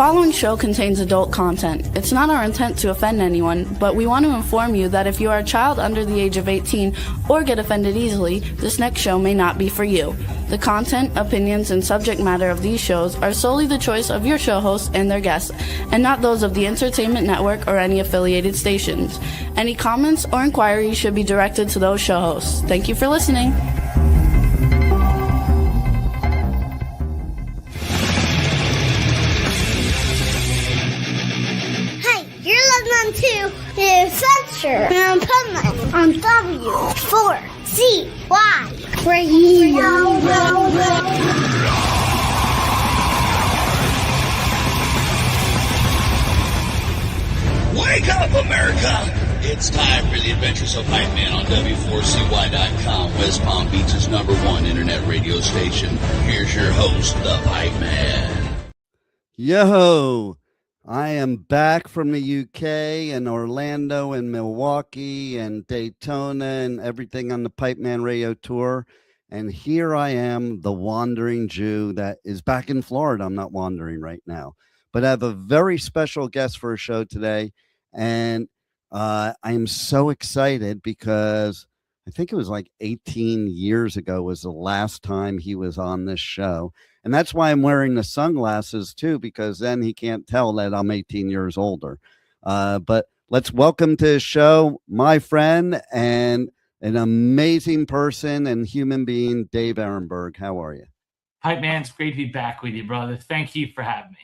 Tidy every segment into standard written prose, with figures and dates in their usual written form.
following show contains adult content. It's not our intent to offend anyone, but we want to inform you that if you are a child under the age of 18 or get offended easily, this next show may not be for you. The content, opinions, and subject matter of these shows are solely the choice of your show hosts and their guests, and not those of the Entertainment Network or any affiliated stations. Any comments or inquiries should be directed to those show hosts. Thank you for listening. To the Adventure and Pipeman on W4CY Radio. Wake up, America! It's time for the Adventures of Pipeman on W4CY.com, West Palm Beach's #1 internet radio station. Here's your host, the Pipeman. Yo! I am back from the UK and Orlando and Milwaukee and Daytona and everything on the Pipeman Radio Tour. And here I am, the wandering Jew that is back in Florida. I'm not wandering right now, but I have a very special guest for a show today. And I am so excited because I think it was like 18 years ago was the last time he was on this show. And that's why I'm wearing the sunglasses, too, because then he can't tell that I'm 18 years older. But let's welcome to the show my friend and an amazing person and human being, Dave Aronberg. How are you? Hi, man. It's great to be back with you, brother. Thank you for having me.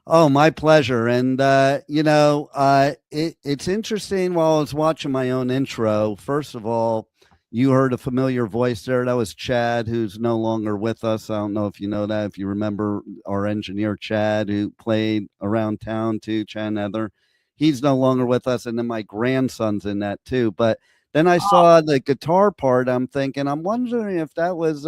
Oh, my pleasure. And, it's interesting while I was watching my own intro. First of all, you heard a familiar voice there. That was Chad, who's no longer with us. I don't know if you know that. If you remember our engineer, Chad, who played around town too, Chad Nether. He's no longer with us. And then my grandson's in that too. But then I saw the guitar part. I'm wondering if that was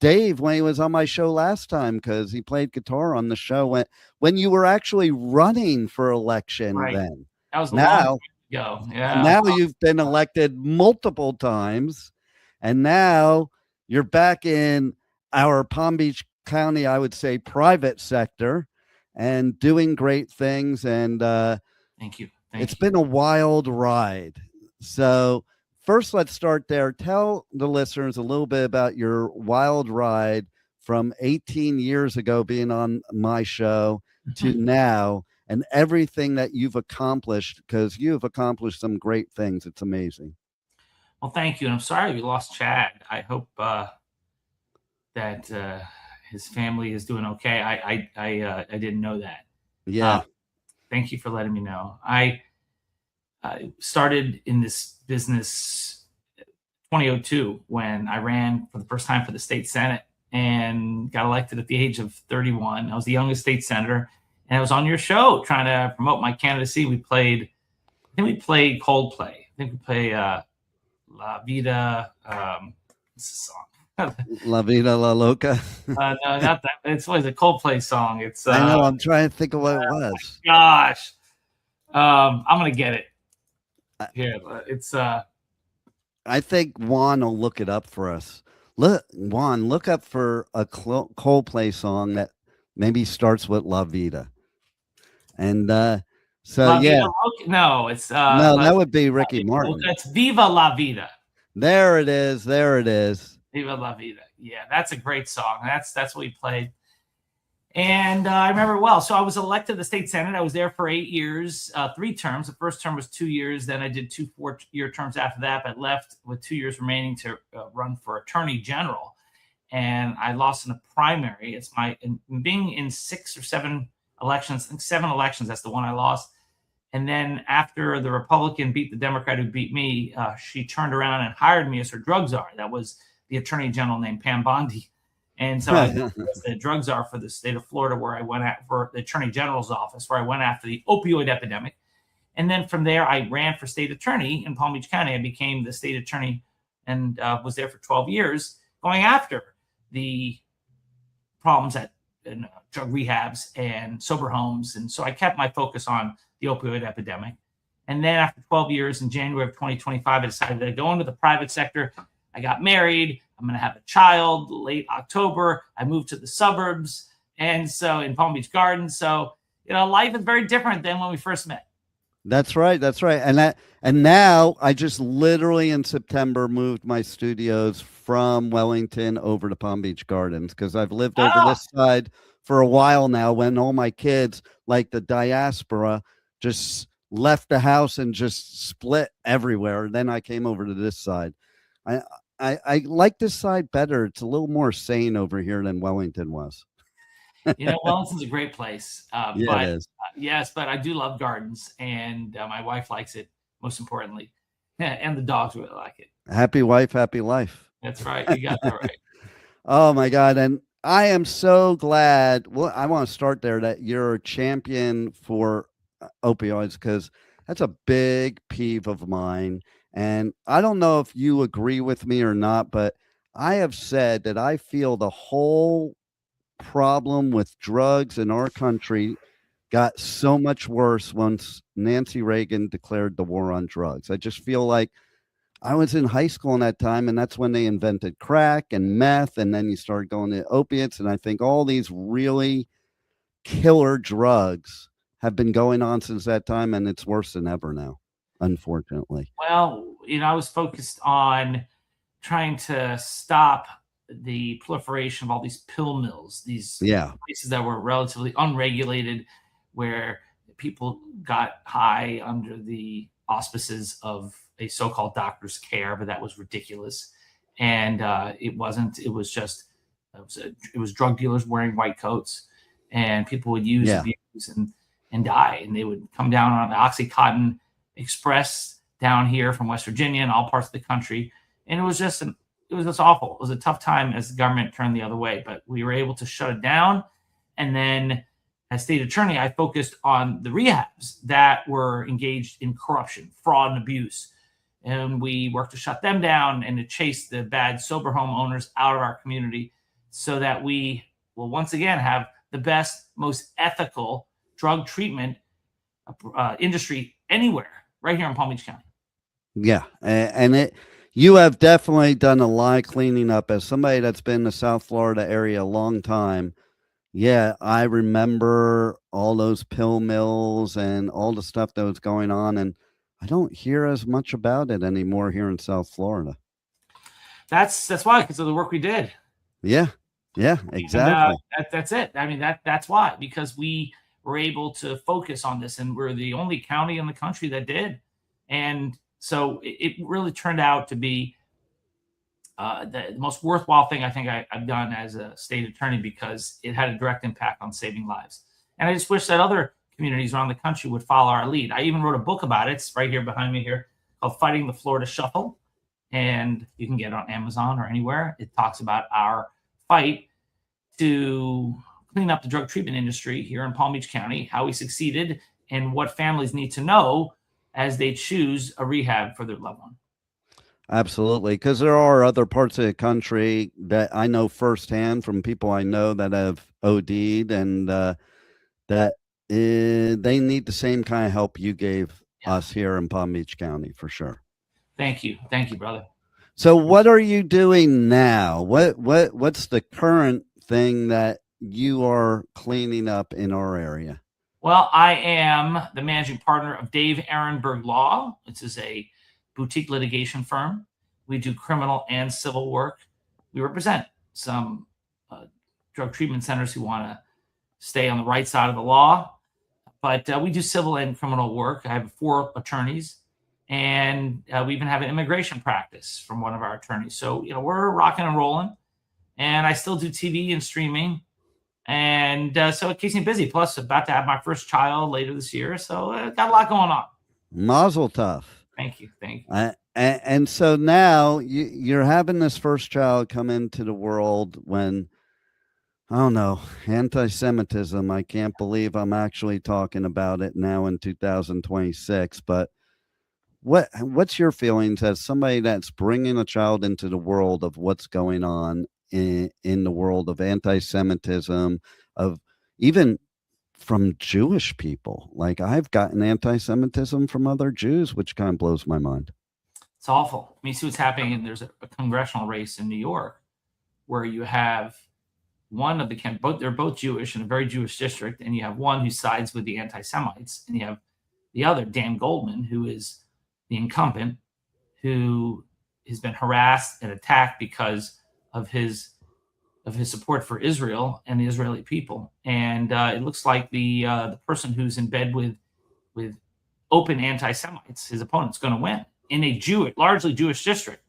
Dave when he was on my show last time, because he played guitar on the show when you were actually running for election. Right. Then that was now. Go. Yeah. Now you've been elected multiple times, and now you're back in our Palm Beach County, I would say, private sector, and doing great things. And thank you. It's been a wild ride. So first, let's start there. Tell the listeners a little bit about your wild ride from 18 years ago being on my show to now. And everything that you've accomplished, because you've accomplished some great things. It's amazing. Well, thank you. And I'm sorry we lost Chad. I hope that his family is doing okay. I didn't know that. Yeah. Thank you for letting me know. I started in this business 2002 when I ran for the first time for the state Senate and got elected at the age of 31. I was the youngest state senator. And I was on your show trying to promote my candidacy. I think we played Coldplay. I think we played La Vida. What's the song? La Vida La Loca. No, not that. It's always a Coldplay song. It's. I know. I'm trying to think of what it was. Gosh, I'm gonna get it. Here, it's. I think Juan will look it up for us. Juan, look up for a Coldplay song that maybe starts with La Vida. And so, La yeah. Vida, no, it's no, that would be Ricky Martin. It's Viva La Vida. There it is. There it is. Viva La Vida. Yeah, that's a great song. That's what we played. And I remember well. So I was elected to the state Senate. I was there for 8 years, 3 terms. The first term was 2 years. Then I did 2 4-year terms after that, but left with 2 years remaining to run for Attorney General. And I lost in a primary. It's being in 6 or 7 elections. I think 7 elections. That's the one I lost. And then after the Republican beat the Democrat who beat me, she turned around and hired me as her drug czar. That was the Attorney General named Pam Bondi. And so I was the drug czar for the state of Florida, where I went for the Attorney General's office, where I went after the opioid epidemic. And then from there, I ran for state attorney in Palm Beach County. I became the state attorney and was there for 12 years going after the problems in drug rehabs and sober homes. And so I kept my focus on the opioid epidemic. And then after 12 years, in January of 2025, I decided to go into the private sector. I got married. I'm going to have a child late October. I moved to the suburbs. And so in Palm Beach Gardens. So life is very different than when we first met. That's right. That's right. And now I just literally in September moved my studios from Wellington over to Palm Beach Gardens because I've lived over this side for a while now when all my kids, like the diaspora, just left the house and just split everywhere. Then I came over to this side. I like this side better. It's a little more sane over here than Wellington was. Wellington's a great place. Yeah, but it is. Yes, but I do love gardens, and my wife likes it, most importantly. And the dogs really like it. Happy wife, happy life. That's right. You got that right. Oh my God. And I am so glad. Well, I want to start there that you're a champion for opioids because that's a big peeve of mine. And I don't know if you agree with me or not, but I have said that I feel the whole problem with drugs in our country got so much worse once Nancy Reagan declared the war on drugs. I just feel like I was in high school in that time, and that's when they invented crack and meth, and then you started going to opiates. And I think all these really killer drugs have been going on since that time, and it's worse than ever now, unfortunately. Well, I was focused on trying to stop the proliferation of all these pill mills, these places that were relatively unregulated, where people got high under the auspices of a so-called doctor's care, but that was ridiculous. And it wasn't. It was drug dealers wearing white coats, and people would use, abuse, and die. And they would come down on the Oxycontin Express down here from West Virginia and all parts of the country, and it was just awful. It was a tough time as the government turned the other way, but we were able to shut it down. And then as state attorney, I focused on the rehabs that were engaged in corruption, fraud, and abuse. And we worked to shut them down and to chase the bad sober home owners out of our community so that we will once again have the best, most ethical drug treatment industry anywhere right here in Palm Beach County. Yeah. And you have definitely done a lot of cleaning up. As somebody that's been in the South Florida area a long time, yeah, I remember all those pill mills and all the stuff that was going on, and I don't hear as much about it anymore here in South Florida. That's why, because of the work we did. Yeah, exactly. And, that's it. I mean, that's why, because we were able to focus on this, and we're the only county in the country that did. And so it really turned out to be the most worthwhile thing I think I've done as a state attorney, because it had a direct impact on saving lives. And I just wish that other communities around the country would follow our lead. I even wrote a book about it. It's right here behind me here, called Fighting the Florida Shuffle. And you can get it on Amazon or anywhere. It talks about our fight to clean up the drug treatment industry here in Palm Beach County, how we succeeded, and what families need to know as they choose a rehab for their loved one. Absolutely, because there are other parts of the country that I know firsthand from people I know that have OD'd, and that they need the same kind of help you gave us here in Palm Beach County, for sure. Thank you, brother. So, what are you doing now? What's the current thing that you are cleaning up in our area? Well, I am the managing partner of Dave Aronberg Law. This is a boutique litigation firm. We do criminal and civil work. We represent some drug treatment centers who want to stay on the right side of the law, but we do civil and criminal work. I have 4 attorneys, and we even have an immigration practice from one of our attorneys. So, we're rocking and rolling, and I still do TV and streaming. And so it keeps me busy. Plus, about to have my first child later this year. So got a lot going on. Mazel tov. Thank you. And so now you're having this first child come into the world when, I don't know, anti-Semitism. I can't believe I'm actually talking about it now in 2026. But what's your feelings as somebody that's bringing a child into the world of what's going on in the world of anti-Semitism, of even from Jewish people? Like, I've gotten anti-Semitism from other Jews, which kind of blows my mind. It's awful. I mean, see what's happening. And there's a congressional race in New York where you have one of the they're both Jewish in a very Jewish district, and you have one who sides with the anti-Semites, and you have the other, Dan Goldman, who is the incumbent, who has been harassed and attacked because of his support for Israel and the Israeli people. And it looks like the person who's in bed with open anti-Semites, his opponent's going to win in a largely Jewish district.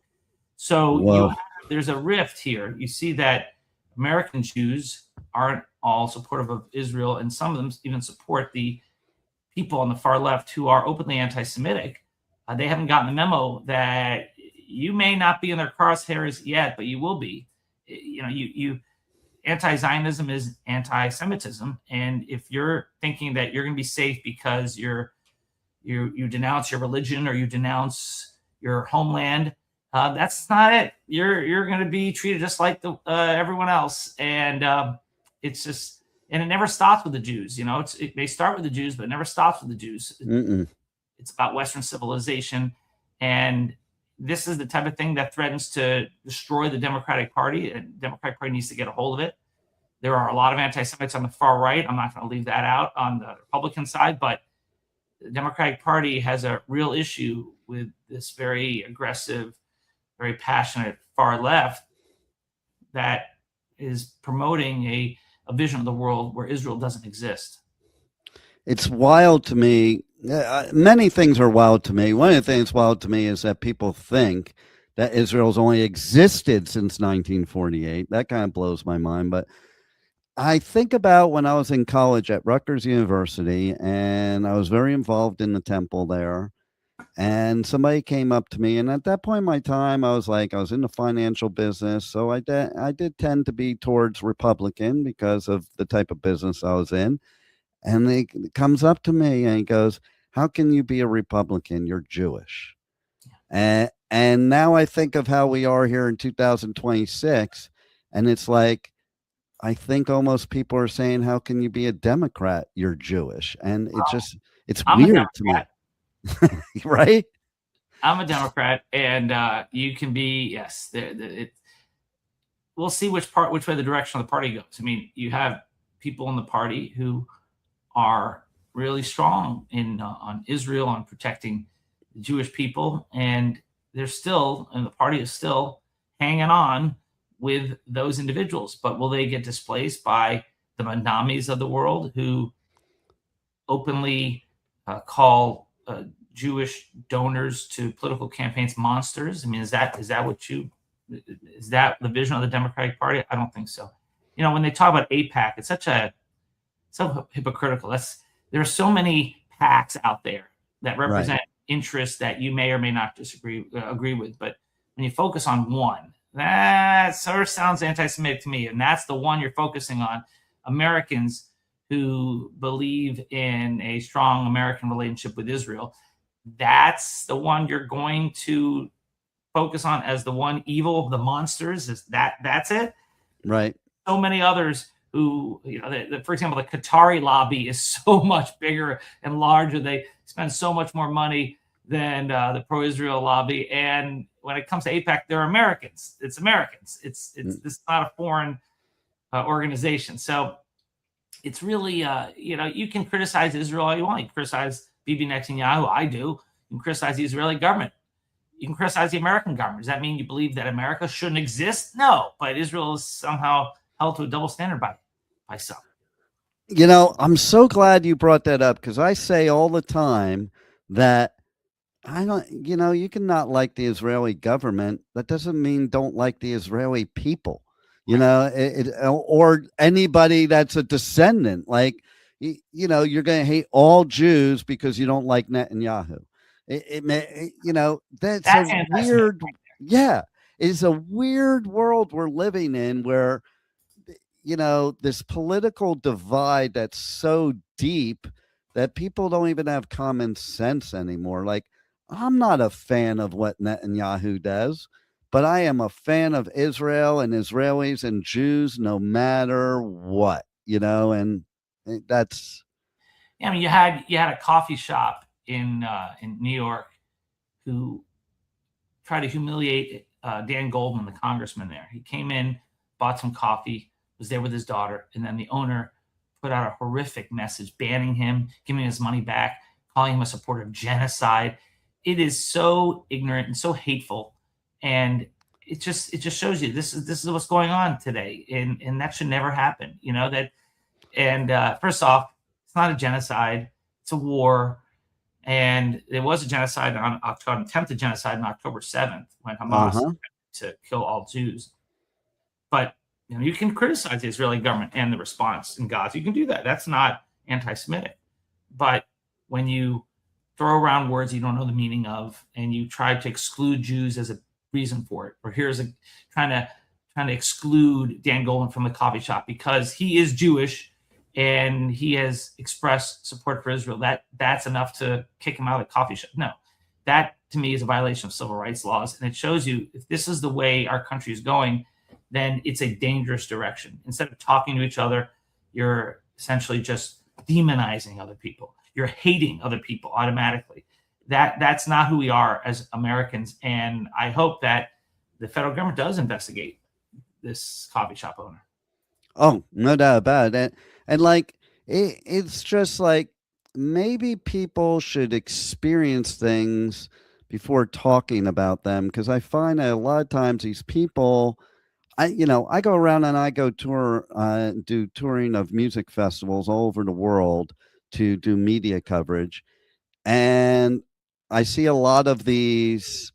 So there's a rift here. You see that American Jews aren't all supportive of Israel, and some of them even support the people on the far left who are openly anti-Semitic. They haven't gotten the memo that you may not be in their crosshairs yet, but you will be. Anti-Zionism is anti-Semitism, and if you're thinking that you're going to be safe because you denounce your religion or you denounce your homeland, that's not it. You're going to be treated just like everyone else, and it's just, and it never stops with the Jews. They start with the Jews, but it never stops with the Jews. It's about Western civilization, and this is the type of thing that threatens to destroy the Democratic Party, and the Democratic Party needs to get a hold of it. There are a lot of anti-Semites on the far right. I'm not going to leave that out on the Republican side, but the Democratic Party has a real issue with this very aggressive, very passionate far left that is promoting a vision of the world where Israel doesn't exist. It's wild to me. Many things are wild to me. One of the things wild to me is that people think that Israel's only existed since 1948. That kind of blows my mind. But I think about when I was in college at Rutgers University, and I was very involved in the temple there. And somebody came up to me, and at that point in my time, I was in the financial business. So I did tend to be towards Republican because of the type of business I was in. And he comes up to me and he goes, "How can you be a Republican? You're Jewish." And now I think of how we are here in 2026, and it's like, I think almost people are saying, "How can you be a Democrat? You're Jewish." And it's weird to me. Right? I'm a Democrat, and you can be, yes. We'll see which way the direction of the party goes. I mean, you have people in the party who are really strong on Israel, on protecting the Jewish people, and the party is still hanging on with those individuals. But will they get displaced by the Manamis of the world who openly call Jewish donors to political campaigns monsters? I mean, is that the vision of the Democratic Party? I don't think so. When they talk about AIPAC, it's so hypocritical. There are so many PACs out there that represent interests that you may or may not agree with. But when you focus on one, that sort of sounds anti-Semitic to me. And that's the one you're focusing on. Americans who believe in a strong American relationship with Israel. That's the one you're going to focus on as the one evil of the monsters. That's it? Right. So many others who, for example, the Qatari lobby is so much bigger and larger. They spend so much more money than the pro-Israel lobby. And when it comes to AIPAC, they're Americans. It's Americans. It's not a foreign organization. So it's really, you can criticize Israel all you want. You can criticize Bibi Netanyahu. I do. You can criticize the Israeli government. You can criticize the American government. Does that mean you believe that America shouldn't exist? No, but Israel is somehow held to a double standard by some. I'm so glad you brought that up, because I say all the time that you can not like the Israeli government. That doesn't mean don't like the Israeli people, or anybody that's a descendant. Like, you're going to hate all Jews because you don't like Netanyahu. That's a weird, it's a weird world we're living in where, this political divide that's so deep that people don't even have common sense anymore. Like, I'm not a fan of what Netanyahu does, but I am a fan of Israel and Israelis and Jews no matter what, and that's. Yeah, I mean, you had a coffee shop in New York who tried to humiliate Dan Goldman, the congressman there. He came in, bought some coffee. was there with his daughter, and then the owner put out a horrific message banning him, giving his money back, calling him a supporter of genocide. It is so ignorant and so hateful, and it just shows you this is what's going on today, and that should never happen. First off, it's not a genocide; it's a war, and there was a genocide attempted genocide on October 7th when Hamas attempted to kill all Jews. But you can criticize the Israeli government and the response in Gaza. You can do that. That's not anti-Semitic. But when you throw around words you don't know the meaning of, and you try to exclude Jews as a reason for it, or trying to exclude Dan Goldman from the coffee shop because he is Jewish and he has expressed support for Israel, that's enough to kick him out of the coffee shop. No, that to me is a violation of civil rights laws, and it shows you if this is the way our country is going, then it's a dangerous direction. Instead of talking to each other, you're essentially just demonizing other people. You're hating other people automatically. That's not who we are as Americans. And I hope that the federal government does investigate this coffee shop owner. Oh, no doubt about it. And like, it's just like maybe people should experience things before talking about them. Because I find that a lot of times these people, I go around and I go do touring of music festivals all over the world to do media coverage. And I see a lot of these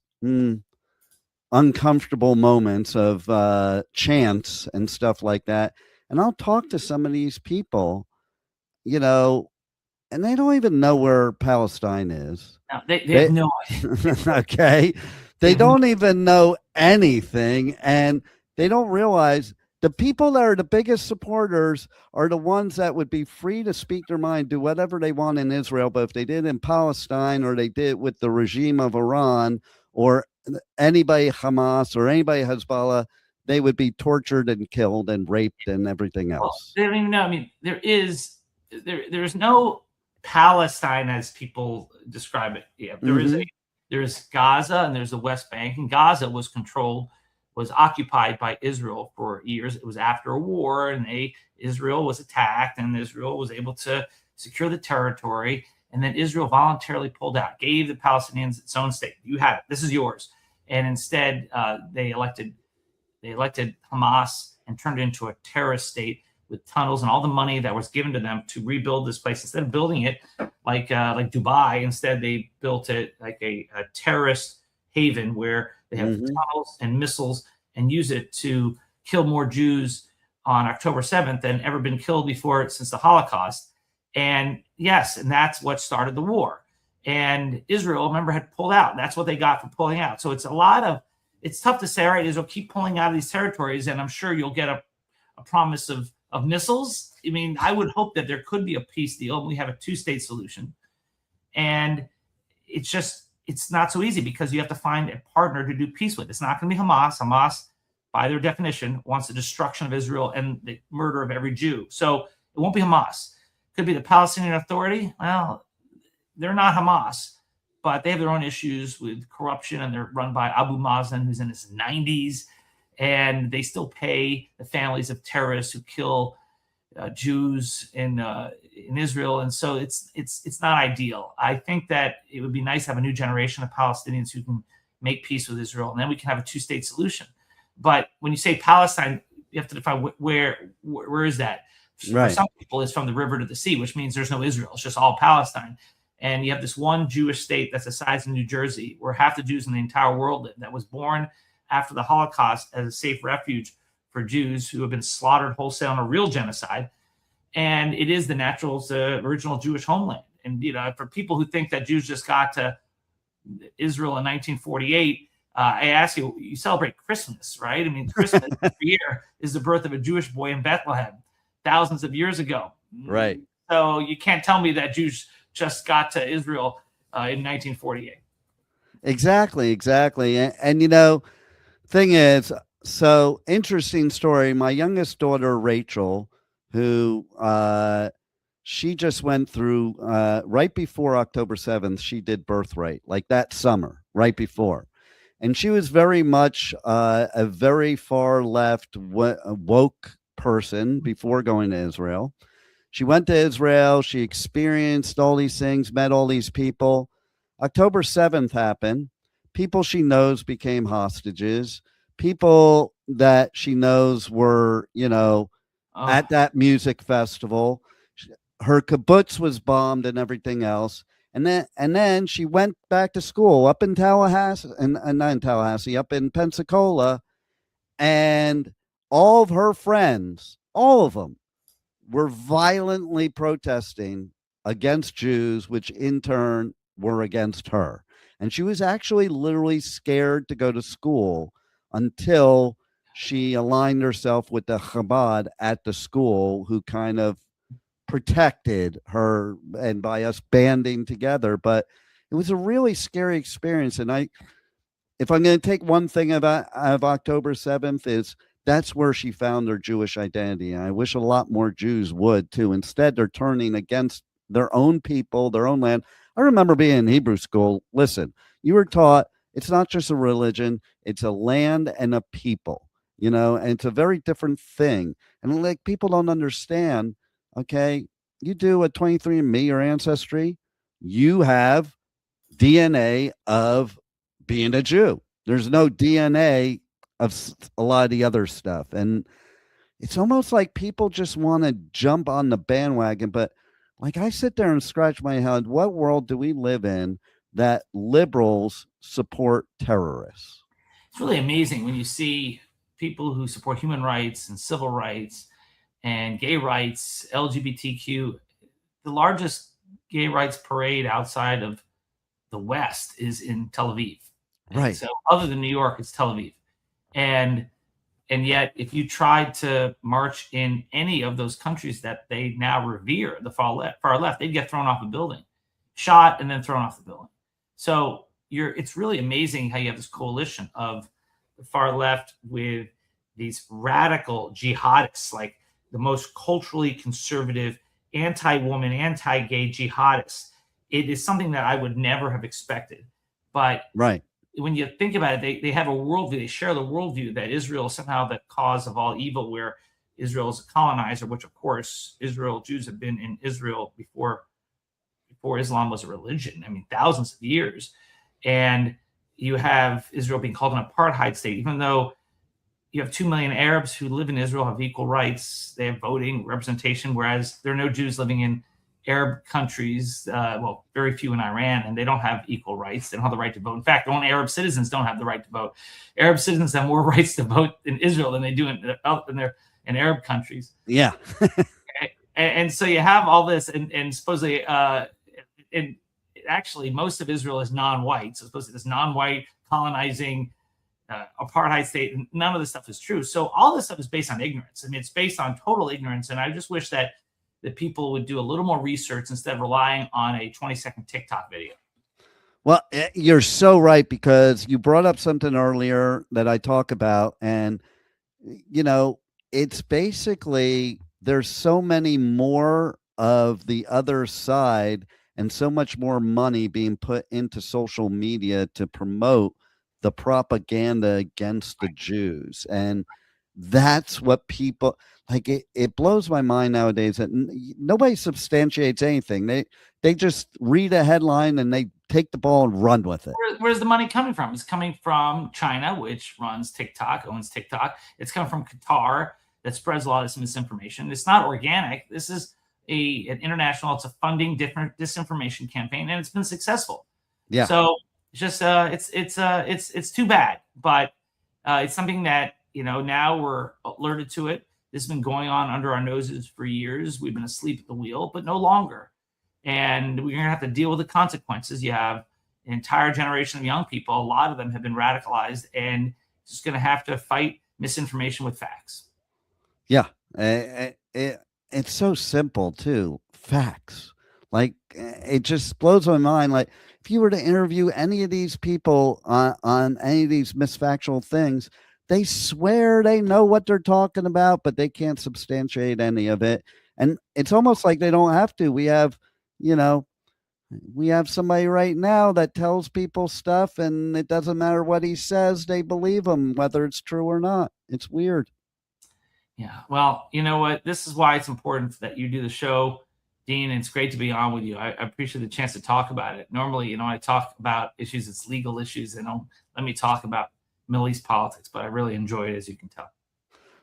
uncomfortable moments of chants and stuff like that. And I'll talk to some of these people, and they don't even know where Palestine is. No, they have no idea. Okay. They don't even know anything. And they don't realize the people that are the biggest supporters are the ones that would be free to speak their mind, do whatever they want in Israel. But if they did in Palestine, or they did with the regime of Iran, or anybody Hamas, or anybody Hezbollah, they would be tortured and killed and raped and everything else. Well, they don't even know. I mean, there's no Palestine as people describe it. Yeah, there's Gaza and there's the West Bank, and Gaza was occupied by Israel for years. It was after a war, and Israel was attacked, and Israel was able to secure the territory. And then Israel voluntarily pulled out, gave the Palestinians its own state. You have it. This is yours. And instead, they elected Hamas and turned it into a terrorist state with tunnels and all the money that was given to them to rebuild this place. Instead of building it like Dubai, instead they built it like a terrorist haven where they have tunnels and missiles, and use it to kill more Jews on October 7th than ever been killed before since the Holocaust. And yes, and that's what started the war. And Israel, remember, had pulled out. That's what they got for pulling out. So it's tough to say, all right, Israel, keep pulling out of these territories, and I'm sure you'll get a promise of missiles. I mean, I would hope that there could be a peace deal, and we have a two-state solution. And it's not so easy because you have to find a partner to do peace with. It's not going to be Hamas. Hamas, by their definition, wants the destruction of Israel and the murder of every Jew. So it won't be Hamas. It could be the Palestinian Authority. Well, they're not Hamas, but they have their own issues with corruption, and they're run by Abu Mazen, who's in his 90s, and they still pay the families of terrorists who kill Jews in Israel, and so it's not ideal. I think that it would be nice to have a new generation of Palestinians who can make peace with Israel, and then we can have a two-state solution. But when you say Palestine, you have to define where is that? Right. For some people, it's from the river to the sea, which means there's no Israel. It's just all Palestine. And you have this one Jewish state that's the size of New Jersey, where half the Jews in the entire world live, that was born after the Holocaust as a safe refuge for Jews who have been slaughtered wholesale in a real genocide. And it is the original Jewish homeland. And, for people who think that Jews just got to Israel in 1948, I ask you, you celebrate Christmas, right? I mean, Christmas every year is the birth of a Jewish boy in Bethlehem thousands of years ago. Right. So you can't tell me that Jews just got to Israel in 1948. Exactly. And thing is, so interesting story. My youngest daughter, Rachel, who she just went through right before October 7th, she did Birthright, like that summer, right before. And she was very much a very far left woke person before going to Israel. She went to Israel. She experienced all these things, met all these people. October 7th happened. People she knows became hostages. People that she knows were, at that music festival. Her kibbutz was bombed and everything else. And then she went back to school up in Tallahassee, and not in Tallahassee, up in Pensacola. And all of her friends, all of them, were violently protesting against Jews, which in turn were against her. And she was actually literally scared to go to school until she aligned herself with the Chabad at the school, who kind of protected her, and by us banding together. But it was a really scary experience. And if I'm going to take one thing of October 7th, is that's where she found her Jewish identity. And I wish a lot more Jews would too. Instead, they're turning against their own people, their own land. I remember being in Hebrew school. Listen, you were taught it's not just a religion, it's a land and a people, and it's a very different thing. And like, people don't understand, okay, you do a 23andMe or Ancestry, you have DNA of being a Jew. There's no DNA of a lot of the other stuff. And it's almost like people just want to jump on the bandwagon. But like, I sit there and scratch my head, what world do we live in that liberals support terrorists? It's really amazing when you see people who support human rights and civil rights and gay rights, LGBTQ. The largest gay rights parade outside of the West is in Tel Aviv. Right. So other than New York, it's Tel Aviv. And yet, if you tried to march in any of those countries that they now revere, the far left, they'd get thrown off a building, shot, and then thrown off the building. So it's really amazing how you have this coalition of the far left with these radical jihadists, like the most culturally conservative, anti-woman, anti-gay jihadists. It is something that I would never have expected. But right, when you think about it, they have a worldview. They share the worldview that Israel is somehow the cause of all evil, where Israel is a colonizer, which, of course, Jews have been in Israel before Islam was a religion. I mean, thousands of years. And you have Israel being called an apartheid state, even though you have 2 million Arabs who live in Israel, have equal rights. They have voting representation, whereas there are no Jews living in Arab countries, very few in Iran, and they don't have equal rights. They don't have the right to vote. In fact, their own Arab citizens don't have the right to vote. Arab citizens have more rights to vote in Israel than they do in Arab countries. Yeah. and so you have all this, and supposedly, and actually most of Israel is non-white. So supposedly this non-white colonizing apartheid state, and none of this stuff is true. So all this stuff is based on ignorance. I mean, it's based on total ignorance. And I just wish that people would do a little more research instead of relying on a 20-second TikTok video. Well, you're so right, because you brought up something earlier that I talk about, and it's basically, there's so many more of the other side and so much more money being put into social media to promote the propaganda against the Jews. And that's what people like. It blows my mind nowadays that nobody substantiates anything. They just read a headline and they take the ball and run with it. Where's the money coming from? It's coming from China, which owns TikTok. It's coming from Qatar, that spreads a lot of this misinformation. It's not organic. This is an international. It's a funding different disinformation campaign, and it's been successful. Yeah. So just it's too bad, but it's something that now we're alerted to it. This has been going on under our noses for years. We've been asleep at the wheel, but no longer. And we're going to have to deal with the consequences. You have an entire generation of young people. A lot of them have been radicalized, and just going to have to fight misinformation with facts. Yeah. It's so simple too. Facts. Like, it just blows my mind. Like, if you were to interview any of these people on any of these misfactual things, they swear they know what they're talking about, but they can't substantiate any of it. And it's almost like they don't have to. We have somebody right now that tells people stuff, and it doesn't matter what he says, they believe him, whether it's true or not. It's weird. Yeah. Well, you know what? This is why it's important that you do the show, Dean. And it's great to be on with you. I appreciate the chance to talk about it. Normally, I talk about issues, it's legal issues. And don't let me talk about Middle East politics, but I really enjoy it, as you can tell.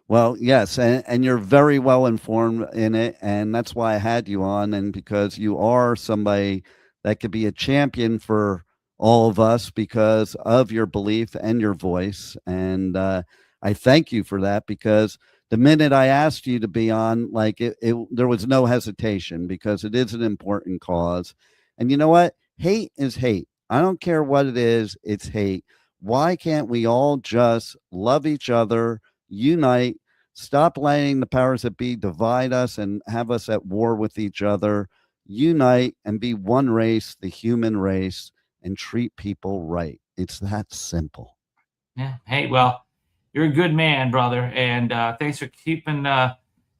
Well, yes, and you're very well informed in it, and that's why I had you on, and because you are somebody that could be a champion for all of us because of your belief and your voice. And I thank you for that, because the minute I asked you to be on, like there was no hesitation, because it is an important cause. And you know what? Hate is hate. I don't care what it is, it's hate. Why can't we all just love each other, unite, stop letting the powers that be divide us and have us at war with each other, unite and be one race, the human race, and treat people right. It's that simple. Yeah. Hey, well, you're a good man, brother. And thanks for keeping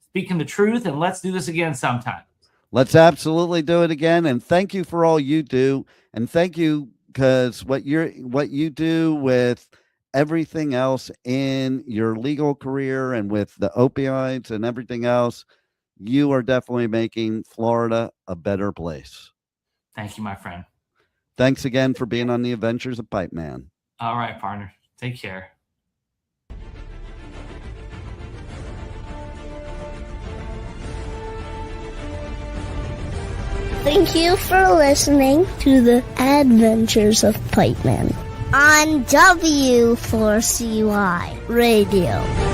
speaking the truth. And let's do this again sometime. Let's absolutely do it again. And thank you for all you do. And thank you, because what you do with everything else in your legal career and with the opioids and everything else, you are definitely making Florida a better place. Thank you, my friend. Thanks again for being on the Adventures of Pipeman. All right, partner. Take care. Thank you for listening to the Adventures of Pipeman on W4CY Radio.